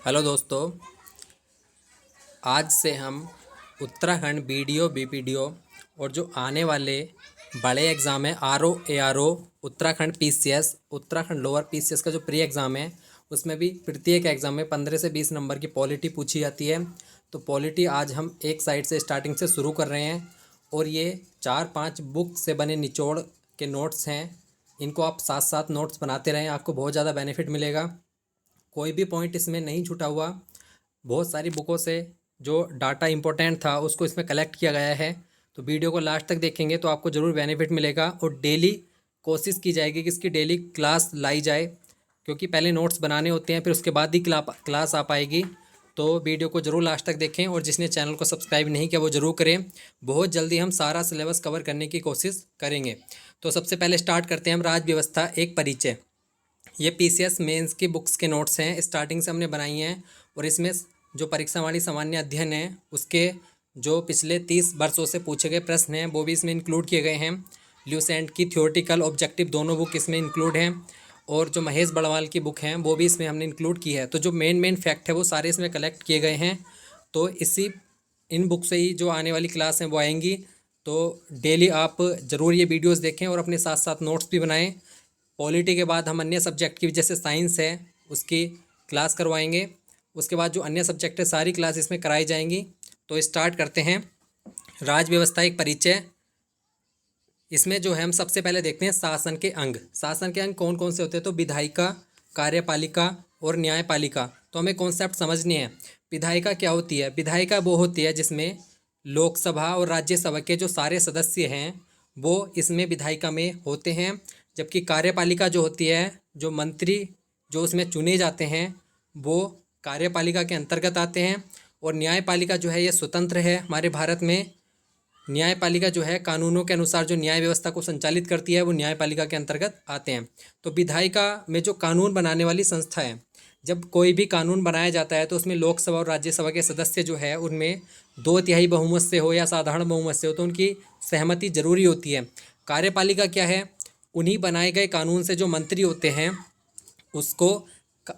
Hello दोस्तों, आज से हम उत्तराखंड बीडीओ बीपीडीओ और जो आने वाले बड़े एग्ज़ाम है RO ARO Uttarakhand PCS Uttarakhand lower PCS का जो प्री एग्ज़ाम है उसमें भी प्रत्येक एग्ज़ाम में 15 से 20 नंबर की पॉलिटी पूछी जाती है। तो पॉलिटी आज हम एक साइड से स्टार्टिंग से शुरू कर रहे हैं और ये 4-5 बुक से बने निचोड़ के नोट्स हैं। इनको आप साथ साथ नोट्स बनाते रहें, आपको बहुत ज़्यादा बेनिफिट मिलेगा। कोई भी पॉइंट इसमें नहीं छूटा हुआ। बहुत सारी बुकों से जो डाटा इम्पोर्टेंट था उसको इसमें कलेक्ट किया गया है। तो वीडियो को लास्ट तक देखेंगे तो आपको ज़रूर बेनिफिट मिलेगा और डेली कोशिश की जाएगी कि इसकी डेली क्लास लाई जाए, क्योंकि पहले नोट्स बनाने होते हैं फिर उसके बाद ही क्लास आ पाएगी। तो वीडियो को ज़रूर लास्ट तक देखें और जिसने चैनल को सब्सक्राइब नहीं किया वो ज़रूर करें। बहुत जल्दी हम सारा सिलेबस कवर करने की कोशिश करेंगे। तो सबसे पहले स्टार्ट करते हैं हम राज्य व्यवस्था एक परिचय। ये पीसीएस मेंस की बुक्स के नोट्स हैं, स्टार्टिंग से हमने बनाई हैं और इसमें जो परीक्षा वाली सामान्य अध्ययन है उसके जो पिछले 30 वर्षों से पूछे गए प्रश्न हैं वो भी इसमें इंक्लूड किए गए हैं। ल्यूसेंट की थ्योरेटिकल ऑब्जेक्टिव दोनों बुक इसमें इंक्लूड हैं और जो महेश बड़वाल की बुक हैं वो भी इसमें हमने इंक्लूड की है। तो जो मेन फैक्ट है वो सारे इसमें कलेक्ट किए गए हैं। तो इन बुक से ही जो आने वाली क्लास हैं वो आएंगी। तो डेली आप ज़रूर ये वीडियोज़ देखें और अपने साथ साथ नोट्स भी बनाएं। पॉलिटी के बाद हम अन्य सब्जेक्ट की जैसे साइंस है उसकी क्लास करवाएंगे। उसके बाद जो अन्य सब्जेक्ट है सारी क्लास इसमें कराई जाएंगी। तो स्टार्ट करते हैं राज्य व्यवस्था एक परिचय। इसमें जो है हम सबसे पहले देखते हैं शासन के अंग। शासन के अंग कौन कौन से होते हैं? तो विधायिका, कार्यपालिका और न्यायपालिका। तो हमें कॉन्सेप्ट समझनी है। विधायिका क्या होती है? विधायिका वो होती है जिसमें लोकसभा और राज्यसभा के जो सारे सदस्य हैं वो इसमें विधायिका में होते हैं। जबकि कार्यपालिका जो होती है, जो मंत्री जो उसमें चुने जाते हैं वो कार्यपालिका के अंतर्गत आते हैं। और न्यायपालिका जो है ये स्वतंत्र है। हमारे भारत में न्यायपालिका जो है कानूनों के अनुसार जो न्याय व्यवस्था को संचालित करती है वो न्यायपालिका के अंतर्गत आते हैं। तो विधायिका में जो कानून बनाने वाली संस्था है, जब कोई भी कानून बनाया जाता है तो उसमें लोकसभा और राज्यसभा के सदस्य जो है उनमें 2/3 बहुमत से हो या साधारण बहुमत से हो तो उनकी सहमति जरूरी होती है। कार्यपालिका क्या है? उन्हीं बनाए गए कानून से जो मंत्री होते हैं उसको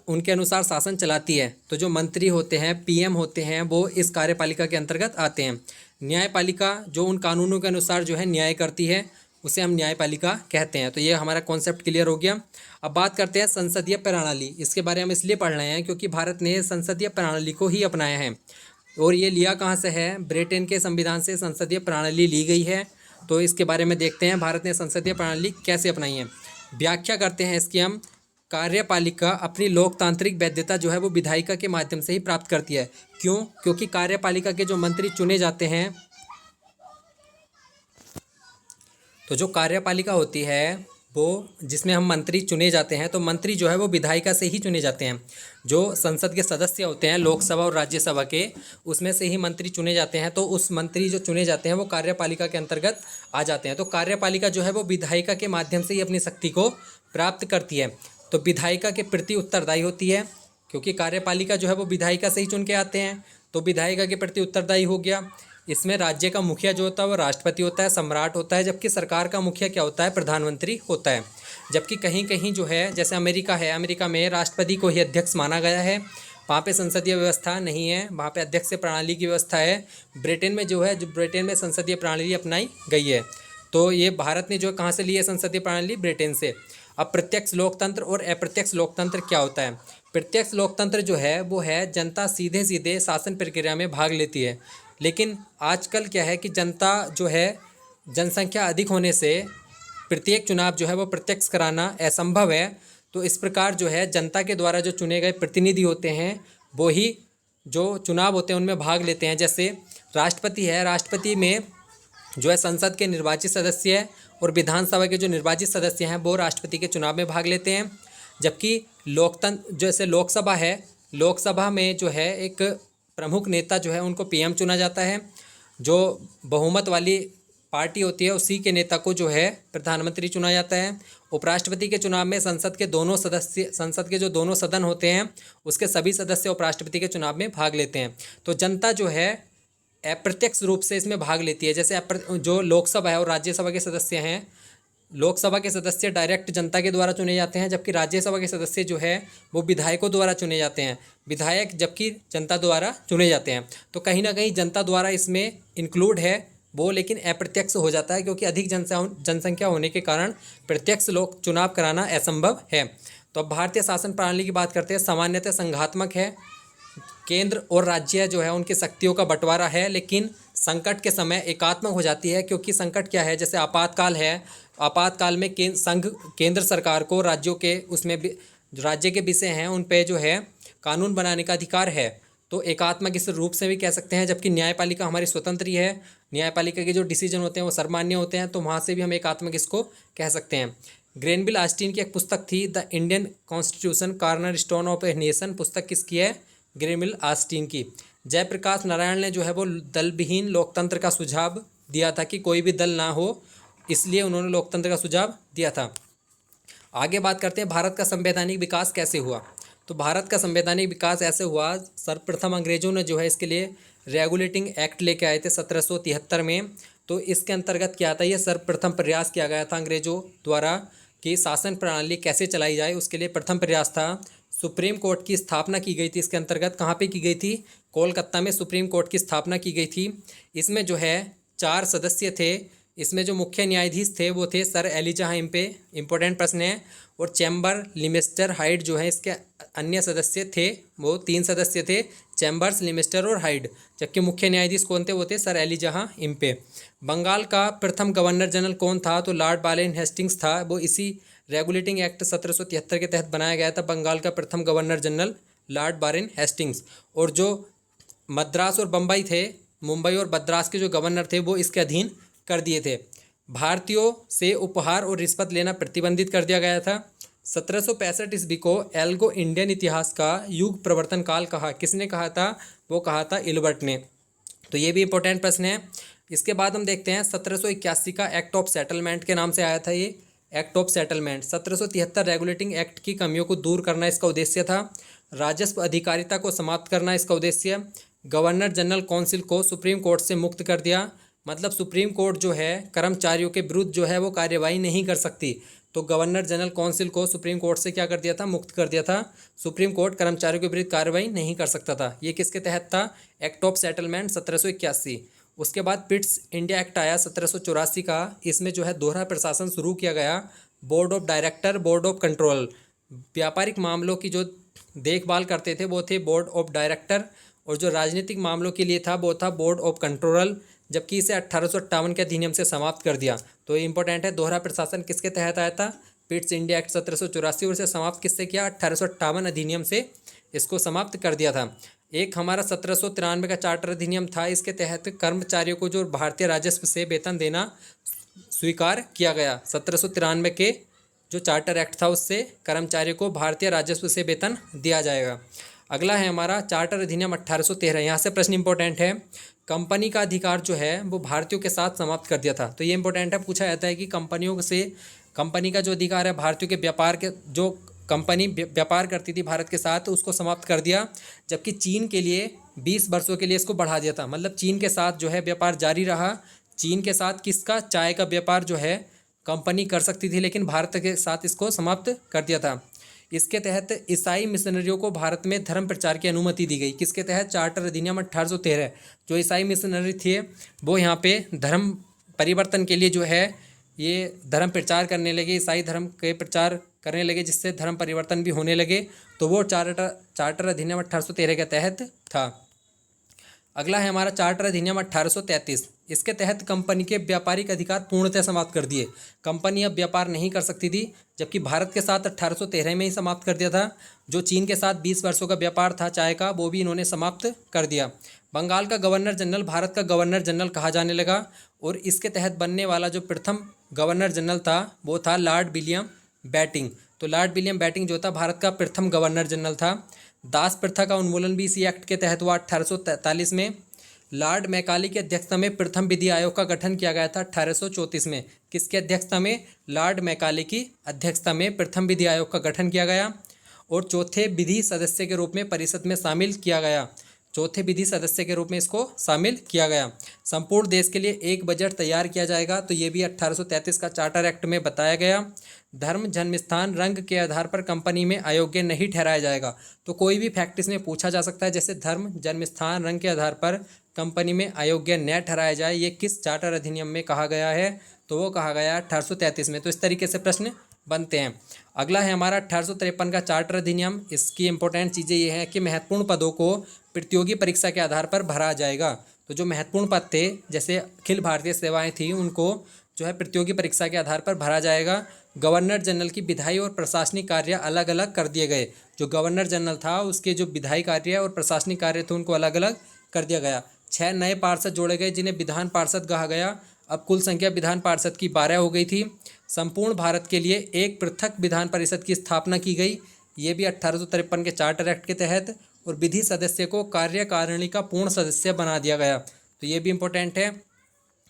उनके अनुसार शासन चलाती है। तो जो मंत्री होते हैं, पीएम होते हैं, वो इस कार्यपालिका के अंतर्गत आते हैं। न्यायपालिका जो उन कानूनों के अनुसार जो है न्याय करती है उसे हम न्यायपालिका कहते हैं। तो ये हमारा कॉन्सेप्ट क्लियर हो गया। अब बात करते हैं संसदीय प्रणाली। इसके बारे में हम इसलिए पढ़ रहे हैं क्योंकि भारत ने संसदीय प्रणाली को ही अपनाया है। और ये लिया कहाँ से है? ब्रिटेन के संविधान से संसदीय प्रणाली ली गई है। तो इसके बारे में देखते हैं भारत ने संसदीय प्रणाली कैसे अपनाई है। व्याख्या करते हैं इसकी हम। कार्यपालिका अपनी लोकतांत्रिक वैधता जो है वो विधायिका के माध्यम से ही प्राप्त करती है। क्यों? क्योंकि कार्यपालिका के जो मंत्री चुने जाते हैं, तो जो कार्यपालिका होती है वो जिसमें हम मंत्री चुने जाते हैं, तो मंत्री जो है वो विधायिका से ही चुने जाते हैं। जो संसद के सदस्य होते हैं लोकसभा और राज्यसभा के, उसमें से ही मंत्री चुने जाते हैं। तो उस मंत्री जो चुने जाते हैं वो कार्यपालिका के अंतर्गत आ जाते हैं। तो कार्यपालिका जो है वो विधायिका के माध्यम से ही अपनी शक्ति को प्राप्त करती है। तो विधायिका के प्रति उत्तरदायी होती है, क्योंकि कार्यपालिका जो है वो विधायिका से ही चुन के आते हैं। तो विधायिका के प्रति उत्तरदायी हो गया। इसमें राज्य का मुखिया जो होता है वो राष्ट्रपति होता है, सम्राट होता है। जबकि सरकार का मुखिया क्या होता है? प्रधानमंत्री होता है। जबकि कहीं कहीं जो है जैसे अमेरिका है, अमेरिका में राष्ट्रपति को ही अध्यक्ष माना गया है। वहाँ पे संसदीय व्यवस्था नहीं है, वहाँ पे अध्यक्ष प्रणाली की व्यवस्था है। ब्रिटेन में जो है, जो ब्रिटेन में संसदीय प्रणाली अपनाई गई है। तो ये भारत ने जो कहाँ से ली है संसदीय प्रणाली? ब्रिटेन से। अब प्रत्यक्ष लोकतंत्र और अप्रत्यक्ष लोकतंत्र क्या होता है? प्रत्यक्ष लोकतंत्र जो है वो है जनता सीधे सीधे शासन प्रक्रिया में भाग लेती है। लेकिन आजकल क्या है कि जनता जो है, जनसंख्या अधिक होने से प्रत्येक चुनाव जो है वो प्रत्यक्ष कराना असंभव है। तो इस प्रकार जो है जनता के द्वारा जो चुने गए प्रतिनिधि होते हैं वो ही जो चुनाव होते हैं उनमें भाग लेते हैं। जैसे राष्ट्रपति है, राष्ट्रपति में जो है संसद के निर्वाचित सदस्य है और विधानसभा के जो निर्वाचित सदस्य हैं वो राष्ट्रपति के चुनाव में भाग लेते हैं। जबकि लोकतंत्र जैसे लोकसभा है, लोकसभा में जो है एक प्रमुख नेता जो है उनको पीएम चुना जाता है। जो बहुमत वाली पार्टी होती है उसी के नेता को जो है प्रधानमंत्री चुना जाता है। उपराष्ट्रपति के चुनाव में संसद के जो दोनों सदन होते हैं उसके सभी सदस्य उपराष्ट्रपति के चुनाव में भाग लेते हैं। तो जनता जो है अप्रत्यक्ष रूप से इसमें भाग लेती है। जैसे जो लोकसभा है और राज्यसभा के सदस्य हैं लोकसभा के सदस्य डायरेक्ट जनता के द्वारा चुने जाते हैं, जबकि राज्यसभा के सदस्य जो है वो विधायकों द्वारा चुने जाते हैं। विधायक जबकि जनता द्वारा चुने जाते हैं। तो कहीं ना कहीं जनता द्वारा इसमें इंक्लूड है वो, लेकिन अप्रत्यक्ष हो जाता है क्योंकि अधिक जनसंख्या होने के कारण प्रत्यक्ष लोक चुनाव कराना असंभव है। तो अब भारतीय शासन प्रणाली की बात करते हैं। सामान्यतः संघात्मक है, केंद्र और राज्य जो है उनकी शक्तियों का बंटवारा है, लेकिन संकट के समय एकात्मक हो जाती है। क्योंकि संकट क्या है, जैसे आपातकाल है, आपातकाल में केंद्र सरकार को राज्यों के उसमें जो राज्य के विषय हैं उन पे जो है कानून बनाने का अधिकार है। तो एकात्मक इस रूप से भी कह सकते हैं। जबकि न्यायपालिका हमारी स्वतंत्र ही है, न्यायपालिका के जो डिसीजन होते हैं वो सर्वमान्य होते हैं, तो वहाँ से भी हम एकात्मक इसको कह सकते हैं। ग्रेनविल ऑस्टिन की एक पुस्तक थी, the Indian constitution corner stone of a nation. पुस्तक किसकी है? ग्रेनविल ऑस्टिन की। जयप्रकाश नारायण ने जो है वो दलविहीन लोकतंत्र का सुझाव दिया था कि कोई भी दल ना हो, इसलिए उन्होंने लोकतंत्र का सुझाव दिया था। आगे बात करते हैं भारत का संवैधानिक विकास कैसे हुआ। तो भारत का संवैधानिक विकास ऐसे हुआ, सर्वप्रथम अंग्रेजों ने जो है इसके लिए रेगुलेटिंग एक्ट लेके आए थे 1773 में। तो इसके अंतर्गत क्या था, ये सर्वप्रथम प्रयास किया गया था अंग्रेजों द्वारा कि शासन प्रणाली कैसे चलाई जाए। उसके लिए प्रथम प्रयास था, सुप्रीम कोर्ट की स्थापना की गई थी। इसके अंतर्गत कहाँ पे की गई थी? कोलकाता में सुप्रीम कोर्ट की स्थापना की गई थी। इसमें जो है 4 सदस्य थे। इसमें जो मुख्य न्यायाधीश थे वो थे सर एलिजा हेम्पे, इंपॉर्टेंट प्रश्न है। और चैम्बर लिमिस्टर हाइड जो है इसके अन्य सदस्य थे, वो 3 सदस्य थे, चैम्बर्स, लिमिस्टर और हाइड। जबकि मुख्य न्यायाधीश कौन थे? वो थे सर एलिजा हेम्पे। बंगाल का प्रथम गवर्नर जनरल कौन था? तो लॉर्ड बालेन हेस्टिंग्स था। वो इसी रेगुलेटिंग एक्ट 1773 के तहत बनाया गया था। बंगाल का प्रथम गवर्नर जनरल लॉर्ड बालेन हेस्टिंग्स। और जो मद्रास और बम्बई थे, मुंबई और मद्रास के जो गवर्नर थे वो इसके अधीन कर दिए थे। भारतीयों से उपहार और रिश्वत लेना प्रतिबंधित कर दिया गया था। 1765 ईस्वी को एल्गो इंडियन इतिहास का युग प्रवर्तन काल कहा। किसने कहा था? वो कहा था इल्बर्ट ने। तो ये भी इंपॉर्टेंट प्रश्न है। इसके बाद हम देखते हैं 1781 का एक्ट ऑफ सेटलमेंट के नाम से आया था। ये act of settlement 1773 regulating act की कमियों को दूर करना इसका उद्देश्य था। राजस्व अधिकारिता को समाप्त करना इसका उद्देश्य। गवर्नर जनरल काउंसिल को सुप्रीम कोर्ट से मुक्त कर दिया। मतलब सुप्रीम कोर्ट जो है कर्मचारियों के विरुद्ध जो है वो कार्यवाही नहीं कर सकती। तो गवर्नर जनरल काउंसिल को सुप्रीम कोर्ट से क्या कर दिया था? मुक्त कर दिया था। सुप्रीम कोर्ट कर्मचारियों के विरुद्ध कार्रवाई नहीं कर सकता था। ये किसके तहत था? Act of settlement 1781। उसके बाद पिट्स इंडिया एक्ट आया 1784 का। इसमें जो है दोहरा प्रशासन शुरू किया गया। Board of director, board of control. व्यापारिक मामलों की जो देखभाल करते थे वो थे बोर्ड ऑफ डायरेक्टर, और जो राजनीतिक मामलों के लिए था वो था बोर्ड ऑफ कंट्रोल। जबकि इसे 1858 के अधिनियम से समाप्त कर दिया। तो ये इंपॉर्टेंट है, दोहरा प्रशासन किसके तहत आया था? Pitt's India act 1784। और इसे समाप्त किससे किया? 1858 अधिनियम से इसको समाप्त कर दिया था। एक हमारा 1793 का चार्टर अधिनियम था। इसके तहत कर्मचारियों को जो भारतीय राजस्व से वेतन देना स्वीकार किया गया। 1793 के जो चार्टर एक्ट था उससे कर्मचारियों को भारतीय राजस्व से वेतन दिया जाएगा। अगला है हमारा चार्टर अधिनियम 1813। यहाँ से प्रश्न इंपॉर्टेंट है, कंपनी का अधिकार जो है वो भारतीयों के साथ समाप्त कर दिया था। तो ये इंपॉर्टेंट है, पूछा जाता है कि कंपनियों से, कंपनी का जो अधिकार है भारतीयों के व्यापार के, जो कंपनी व्यापार करती थी भारत के साथ, उसको समाप्त कर दिया। जबकि चीन के लिए 20 वर्षों के लिए इसको बढ़ा दिया था। मतलब चीन के साथ जो है व्यापार जारी रहा। चीन के साथ किसका? चाय का व्यापार जो है कंपनी कर सकती थी, लेकिन भारत के साथ इसको समाप्त कर दिया था। इसके तहत ईसाई मिशनरियों को भारत में धर्म प्रचार की अनुमति दी गई। किसके तहत? चार्टर अधिनियम 1813। जो ईसाई मिशनरी थे वो यहाँ पे धर्म परिवर्तन के लिए जो है ये धर्म प्रचार करने लगे, ईसाई धर्म के प्रचार करने लगे, जिससे धर्म परिवर्तन भी होने लगे। तो वो चार्टर अधिनियम 1813 के तहत था। अगला है हमारा चार्टर अधिनियम 1833। इसके तहत कंपनी के व्यापारिक अधिकार पूर्णतः समाप्त कर दिए। कंपनी अब व्यापार नहीं कर सकती थी, जबकि भारत के साथ 1813 में ही समाप्त कर दिया था। जो चीन के साथ 20 वर्षों का व्यापार था चाय का, वो भी इन्होंने समाप्त कर दिया। बंगाल का गवर्नर जनरल भारत का गवर्नर जनरल कहा जाने लगा। और इसके तहत बनने वाला जो प्रथम गवर्नर जनरल था वो था लॉर्ड विलियम बैटिंग। तो लॉर्ड विलियम बैटिंग जो था भारत का प्रथम गवर्नर जनरल था। दास प्रथा का उन्मूलन भी इसी एक्ट के तहत हुआ 1843 में। लॉर्ड मैकाले की अध्यक्षता में प्रथम विधि आयोग का गठन किया गया था 1834 में। किसकी अध्यक्षता में? लॉर्ड मैकाले की अध्यक्षता में प्रथम विधि आयोग का गठन किया गया। और चौथे विधि सदस्य के रूप में परिषद में शामिल किया गया। चौथे विधि सदस्य के रूप में इसको शामिल किया गया। संपूर्ण देश के लिए एक बजट तैयार किया जाएगा, तो ये भी 1833 का चार्टर एक्ट में बताया गया। धर्म, जन्म स्थान, रंग के आधार पर कंपनी में अयोग्य नहीं ठहराया जाएगा। तो कोई भी फैक्ट इसमें पूछा जा सकता है, जैसे धर्म, जन्म स्थान, रंग के आधार पर कंपनी में अयोग्य न ठहराया जाए, ये किस चार्टर अधिनियम में कहा गया है? तो वो कहा गया 1833 में। तो इस तरीके से प्रश्न बनते हैं। अगला है हमारा 1853 का चार्टर अधिनियम। इसकी इंपॉर्टेंट चीज़ें ये हैं कि महत्वपूर्ण पदों को प्रतियोगी परीक्षा के आधार पर भरा जाएगा। तो जो महत्वपूर्ण पद थे, जैसे अखिल भारतीय सेवाएं थी, उनको जो है प्रतियोगी परीक्षा के आधार पर भरा जाएगा। गवर्नर जनरल की विधायी और प्रशासनिक कार्य अलग अलग कर दिए गए। जो गवर्नर जनरल था उसके जो विधायी कार्य और प्रशासनिक कार्य थे उनको अलग अलग कर दिया गया। 6 नए पार्षद जोड़े गए जिन्हें विधान पार्षद कहा गया। अब कुल संख्या विधान पार्षद की 12 हो गई थी। संपूर्ण भारत के लिए एक पृथक विधान परिषद की स्थापना की गई, ये भी 1853 के चार्टर एक्ट के तहत। और विधि सदस्य को कार्यकारिणी का पूर्ण सदस्य बना दिया गया, तो ये भी इम्पोर्टेंट है।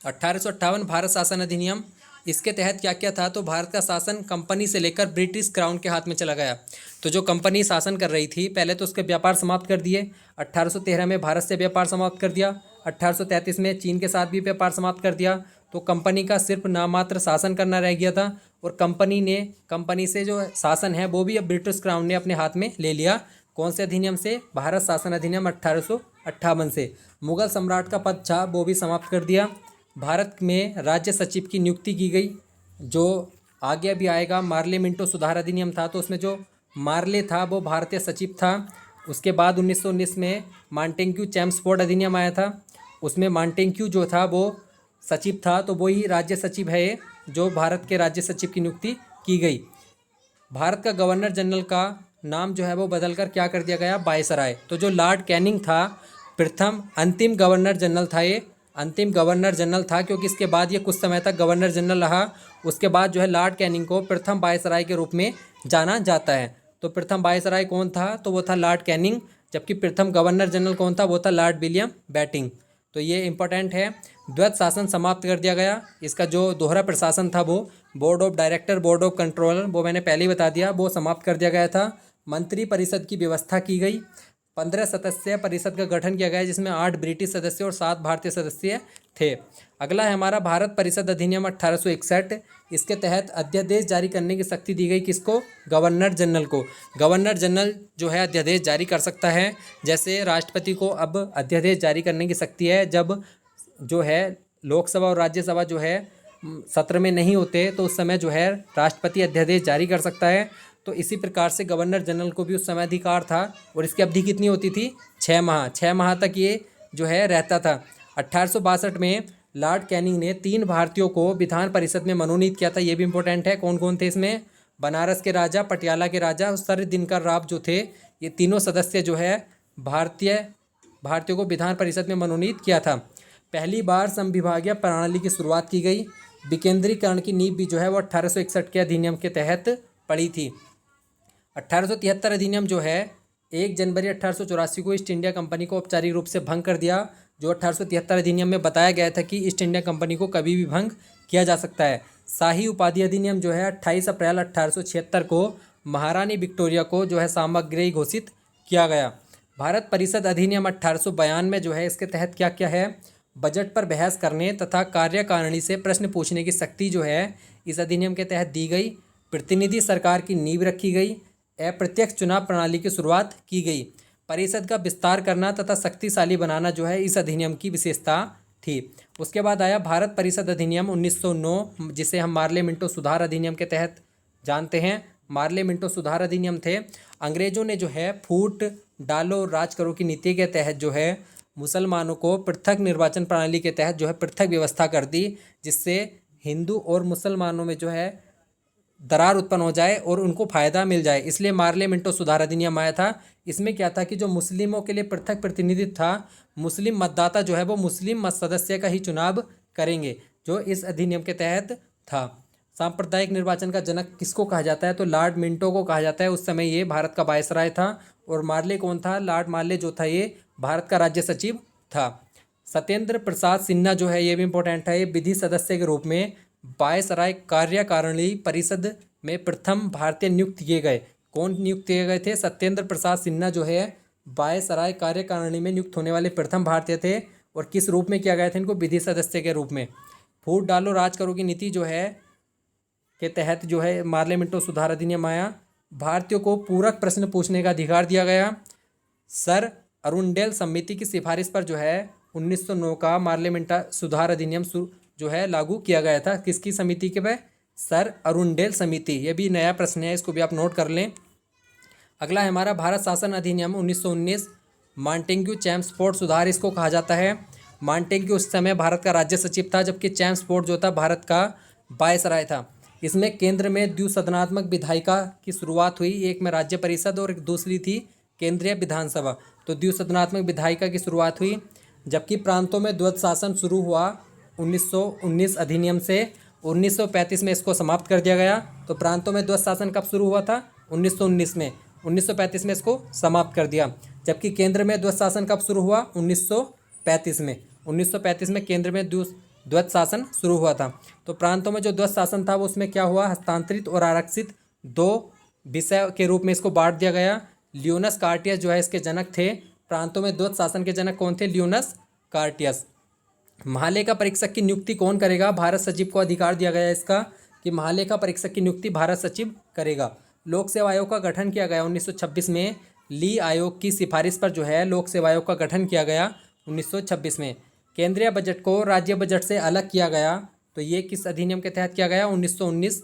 1858 भारत शासन अधिनियम। इसके तहत क्या क्या था? तो भारत का शासन कंपनी से लेकर ब्रिटिश क्राउन के हाथ में चला गया। तो जो कंपनी शासन कर रही थी पहले तो उसके व्यापार समाप्त कर दिए। 1813 में भारत से व्यापार समाप्त कर दिया। 1833 में चीन के साथ भी व्यापार समाप्त कर दिया। तो कंपनी का सिर्फ नाममात्र शासन करना रह गया था। और कंपनी से जो शासन है वो भी अब ब्रिटिश क्राउन ने अपने हाथ में ले लिया। कौन से अधिनियम से? भारत शासन अधिनियम 1858 से। मुगल सम्राट का पद था वो भी समाप्त कर दिया। भारत में राज्य सचिव की नियुक्ति की गई। जो आगे भी आएगा मार्ले मिंटो सुधार अधिनियम था, तो उसमें जो मार्ले था वो भारतीय सचिव था। उसके बाद 1919 में मॉन्टेग्यू चेम्सफोर्ड अधिनियम आया था। उसमें मॉन्टेग्यू जो था वो सचिव था, तो वही राज्य सचिव है जो भारत के राज्य सचिव की नियुक्ति की गई। भारत का गवर्नर जनरल का नाम जो है वो बदलकर क्या कर दिया गया? वायसराय। तो जो लॉर्ड कैनिंग था प्रथम अंतिम गवर्नर जनरल था, ये अंतिम गवर्नर जनरल था, क्योंकि इसके बाद ये कुछ समय तक गवर्नर जनरल रहा। उसके बाद जो है लॉर्ड कैनिंग को प्रथम वायसराय के रूप में जाना जाता है। तो प्रथम वायसराय कौन था? तो वो था लॉर्ड कैनिंग। जबकि प्रथम गवर्नर जनरल कौन था? वो था लॉर्ड विलियम बेटिंग। तो ये इंपॉर्टेंट है। द्वैत शासन समाप्त कर दिया गया। इसका जो दोहरा प्रशासन था वो board of director, board of controller, वो मैंने पहले ही बता दिया, वो समाप्त कर दिया गया था। मंत्री परिषद की व्यवस्था की गई। 15 सदस्य परिषद का गठन किया गया, जिसमें 8 ब्रिटिश सदस्य और 7 भारतीय सदस्य थे। अगला है हमारा भारत परिषद अधिनियम 1861। इसके तहत अध्यादेश जारी करने की शक्ति दी गई किसको? गवर्नर जनरल को। गवर्नर जनरल जो है अध्यादेश जारी कर सकता है। जैसे राष्ट्रपति को अब अध्यादेश जारी करने की शक्ति है, जब जो है लोकसभा और राज्यसभा जो है सत्र में नहीं होते, तो उस समय जो है राष्ट्रपति अध्यादेश जारी कर सकता है। तो इसी प्रकार से गवर्नर जनरल को भी उस समय अधिकार था। और इसकी अवधि कितनी होती थी? 6 माह। 6 माह तक ये जो है रहता था। 1862 में लॉर्ड कैनिंग ने 3 भारतीयों को विधान परिषद में मनोनीत किया था। ये भी इंपॉर्टेंट है। कौन कौन थे इसमें? बनारस के राजा, पटियाला के राजा और सर दिनकर राव जो थे, ये तीनों सदस्य जो है भारतीयों को विधान परिषद में मनोनीत किया था। पहली बार संविभागीय प्रणाली की शुरुआत की गई। विकेंद्रीकरण की नींव भी जो है वो 1861 के अधिनियम के तहत पड़ी थी। 1873 अधिनियम जो है 1 जनवरी 1884 को ईस्ट इंडिया कंपनी को औपचारिक रूप से भंग कर दिया। जो 1873 अधिनियम में बताया गया था कि ईस्ट इंडिया कंपनी को कभी भी भंग किया जा सकता है। शाही उपाधि अधिनियम जो है 28 अप्रैल 1876 को महारानी विक्टोरिया को जो है सामग्री घोषित किया गया। भारत परिषद अधिनियम 1892 में जो है इसके तहत क्या क्या है? बजट पर बहस करने तथा कार्यकारिणी से प्रश्न पूछने की शक्ति जो है इस अधिनियम के तहत दी गई। प्रतिनिधि सरकार की नींव रखी गई। अप्रत्यक्ष चुनाव प्रणाली की शुरुआत की गई। परिषद का विस्तार करना तथा शक्तिशाली बनाना जो है इस अधिनियम की विशेषता थी। उसके बाद आया भारत परिषद अधिनियम 1909, जिसे हम मार्ले मिंटो सुधार अधिनियम के तहत जानते हैं। मार्ले मिंटो सुधार अधिनियम थे। अंग्रेजों ने जो है फूट डालो राज करो की नीति के तहत जो है मुसलमानों को पृथक निर्वाचन प्रणाली के तहत जो है पृथक व्यवस्था कर दी, जिससे हिंदू और मुसलमानों में जो है दरार उत्पन्न हो जाए और उनको फ़ायदा मिल जाए। इसलिए मार्ले मिंटो सुधार अधिनियम आया था। इसमें क्या था कि जो मुस्लिमों के लिए पृथक प्रतिनिधित्व था, मुस्लिम मतदाता जो है वो मुस्लिम मत सदस्य का ही चुनाव करेंगे, जो इस अधिनियम के तहत था। सांप्रदायिक निर्वाचन का जनक किसको कहा जाता है? तो लॉर्ड मिंटो को कहा जाता है। उस समय ये भारत का वायसराय था। और मार्ले कौन था? लॉर्ड मार्ले जो था ये भारत का राज्य सचिव था। सत्येंद्र प्रसाद सिन्हा जो है ये भी इंपॉर्टेंट है। ये विधि सदस्य के रूप में वायसराय कार्यकारिणी परिषद में प्रथम भारतीय नियुक्त किए गए। कौन नियुक्त किए गए थे? सत्येंद्र प्रसाद सिन्हा जो है वायसराय कार्यकारिणी में नियुक्त होने वाले प्रथम भारतीय थे और किस रूप में किया गया था इनको? विधि सदस्य के रूप में। फूट डालो राज करो की नीति जो है के तहत जो है पार्लियामेंटो सुधार अधिनियम आया। भारतीयों को पूरक प्रश्न पूछने का अधिकार दिया गया। सर अरुणडेल समिति की सिफारिश पर जो है 1909 का पार्लियामेंटा सुधार अधिनियम जो है लागू किया गया था। किसकी समिति के पे? सर अरुणडेल समिति। ये भी नया प्रश्न है, इसको भी आप नोट कर लें। अगला है हमारा भारत शासन अधिनियम 1919, मॉन्टेग्यू चैम्सफोर्ड सुधार इसको कहा जाता है। मॉन्टेग्यू उस समय भारत का राज्य सचिव था, जबकि चैम्सफोर्ड जो था भारत का वायसराय था। इसमें केंद्र में द्विसदनात्मक विधायिका की शुरुआत हुई, एक में राज्य परिषद और दूसरी थी केंद्रीय विधानसभा। तो द्विसदनात्मक विधायिका की शुरुआत हुई, जबकि प्रांतों में द्वैत शासन शुरू हुआ 1919 अधिनियम से। 1935 में इसको समाप्त कर दिया गया। तो प्रांतों में द्वैत शासन कब शुरू हुआ था? 1919 में। 1935 में इसको समाप्त कर दिया। जबकि केंद्र में द्वैत शासन कब शुरू हुआ? 1935 में। 1935 में केंद्र में द्वैत शासन शुरू हुआ था। तो प्रांतों में जो द्वैत शासन था वो उसमें क्या हुआ? हस्तांतरित और आरक्षित दो विषय के रूप में इसको बांट दिया गया। लियोनस कार्टियस जो है इसके जनक थे। प्रांतों में द्वैत शासन के जनक कौन थे? लियोनस कार्टियस। महालेखा परीक्षक की नियुक्ति कौन करेगा? भारत सचिव को अधिकार दिया गया इसका कि महालेखा परीक्षक की नियुक्ति भारत सचिव करेगा। लोक सेवा आयोग का गठन किया गया 1926 में। ली आयोग की सिफारिश पर जो है लोक सेवा आयोग का गठन किया गया 1926 में। केंद्रीय बजट को राज्य बजट से अलग किया गया। तो ये किस अधिनियम के तहत किया गया? 1919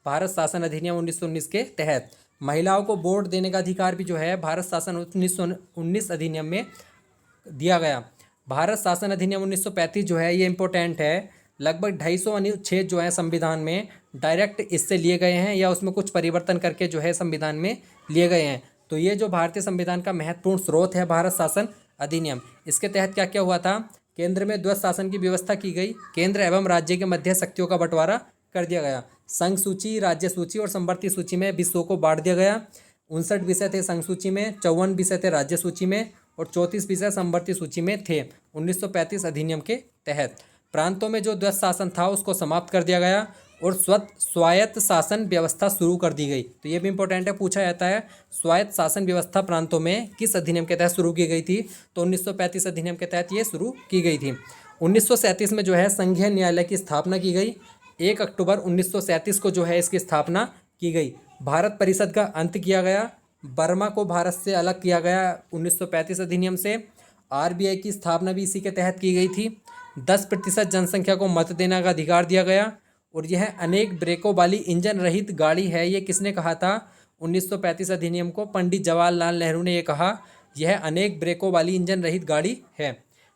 भारत शासन अधिनियम 1919 के तहत। महिलाओं को वोट देने का अधिकार भी जो है भारत शासन 1919 अधिनियम में दिया गया। भारत शासन अधिनियम 1935 जो है ये इम्पोर्टेंट है। लगभग 250 अनुच्छेद जो है संविधान में डायरेक्ट इससे लिए गए हैं या उसमें कुछ परिवर्तन करके जो है संविधान में लिए गए हैं। तो ये जो भारतीय संविधान का महत्वपूर्ण स्रोत है भारत शासन अधिनियम। इसके तहत क्या क्या हुआ था? केंद्र में द्वैत शासन की व्यवस्था की गई। केंद्र एवं राज्य के मध्य शक्तियों का बंटवारा कर दिया गया। संघ सूची, राज्य सूची और संवर्ती सूची में विषयों को बांट दिया गया। 59 विषय थे संघ सूची में, 54 विषय थे राज्य सूची में और 34 विषय संवर्ती सूची में थे 1935 अधिनियम के तहत। प्रांतों में जो द्वैत शासन था उसको समाप्त कर दिया गया और स्वायत्त शासन व्यवस्था शुरू कर दी गई। तो ये भी इंपॉर्टेंट है, पूछा जाता है स्वायत्त शासन व्यवस्था प्रांतों में किस अधिनियम के तहत शुरू की गई थी? तो 1935 अधिनियम के तहत ये शुरू की गई थी। 1937 में जो है संघीय न्यायालय की स्थापना की गई। 1 अक्टूबर 1937 को जो है इसकी स्थापना की गई। भारत परिषद का अंत किया गया। बर्मा को भारत से अलग किया गया 1935 अधिनियम से। आरबीआई की स्थापना भी इसी के तहत की गई थी। 10% जनसंख्या को मत देने का अधिकार दिया गया और यह अनेक ब्रेकों वाली इंजन रहित गाड़ी है। ये किसने कहा था? 1935 अधिनियम को पंडित जवाहरलाल नेहरू ने ये कहा, यह अनेक ब्रेकों वाली इंजन रहित गाड़ी है।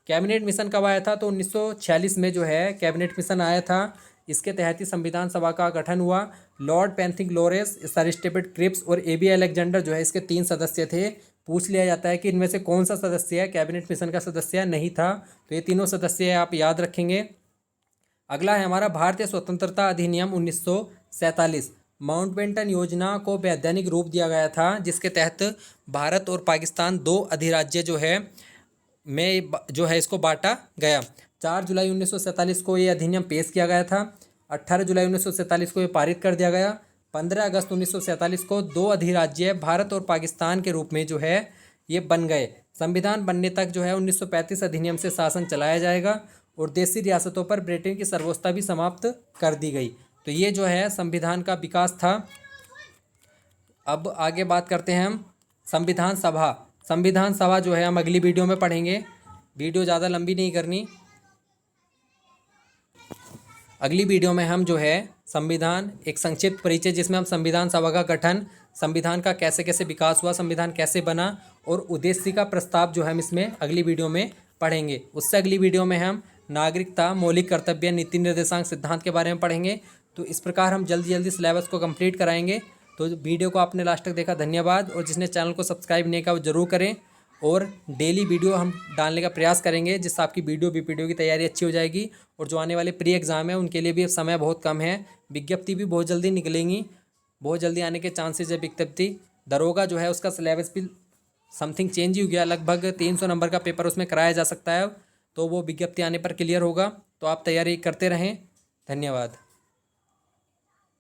कैबिनेट मिशन कब आया था? तो 1946 में जो है कैबिनेट मिशन आया था। इसके तहत ही संविधान सभा का गठन हुआ। Lord Pethick Lawrence, sir Stafford Cripps और एबी अलेक्जेंडर जो है इसके 3 सदस्य थे। पूछ लिया जाता है कि इनमें से कौन सा सदस्य है कैबिनेट मिशन का सदस्य नहीं था। तो ये तीनों सदस्य आप याद रखेंगे। अगला है हमारा भारतीय स्वतंत्रता अधिनियम 1947। माउंटबेटन योजना को वैधानिक रूप दिया गया था, जिसके तहत भारत और पाकिस्तान 2 अधिराज्य जो है में जो है इसको बांटा गया। 4 जुलाई 1947 को ये अधिनियम पेश किया गया था। 18 जुलाई 1947 को ये पारित कर दिया गया। 15 अगस्त 1947 को 2 अधिराज्य भारत और पाकिस्तान के रूप में जो है ये बन गए। संविधान बनने तक जो है 1935 अधिनियम से शासन चलाया जाएगा और देशी रियासतों पर ब्रिटेन की सर्वोच्चता भी समाप्त कर दी गई। तो ये जो है संविधान का विकास था। अब आगे बात करते हैं हम संविधान सभा। संविधान सभा जो है हम अगली वीडियो में पढ़ेंगे। वीडियो ज़्यादा लंबी नहीं करनी। अगली वीडियो में हम जो है संविधान एक संक्षिप्त परिचय, जिसमें हम संविधान सभा का गठन, संविधान का कैसे कैसे विकास हुआ, संविधान कैसे बना और उद्देश्य का प्रस्ताव जो है हम इसमें अगली वीडियो में पढ़ेंगे। उससे अगली वीडियो में हम नागरिकता, मौलिक कर्तव्य, नीति निर्देशांक सिद्धांत के बारे में पढ़ेंगे। तो इस प्रकार हम जल्दी जल्दी सिलेबस को कंप्लीट कराएंगे। तो वीडियो को आपने लास्ट तक देखा, धन्यवाद। और जिसने चैनल को सब्सक्राइब नहीं किया वो ज़रूर करें और डेली वीडियो हम डालने का प्रयास करेंगे, जिससे आपकी वीडियो की तैयारी अच्छी हो जाएगी। और जो आने वाले प्री एग्ज़ाम है उनके लिए भी अब समय बहुत कम है। विज्ञप्ति भी बहुत जल्दी निकलेंगी, बहुत जल्दी आने के चांसेस है विज्ञप्ति। दरोगा जो है उसका सिलेबस भी समथिंग चेंज ही हो गया, लगभग 300 नंबर का पेपर उसमें कराया जा सकता है। तो वो विज्ञप्ति आने पर क्लियर होगा। तो आप तैयारी करते रहें। धन्यवाद।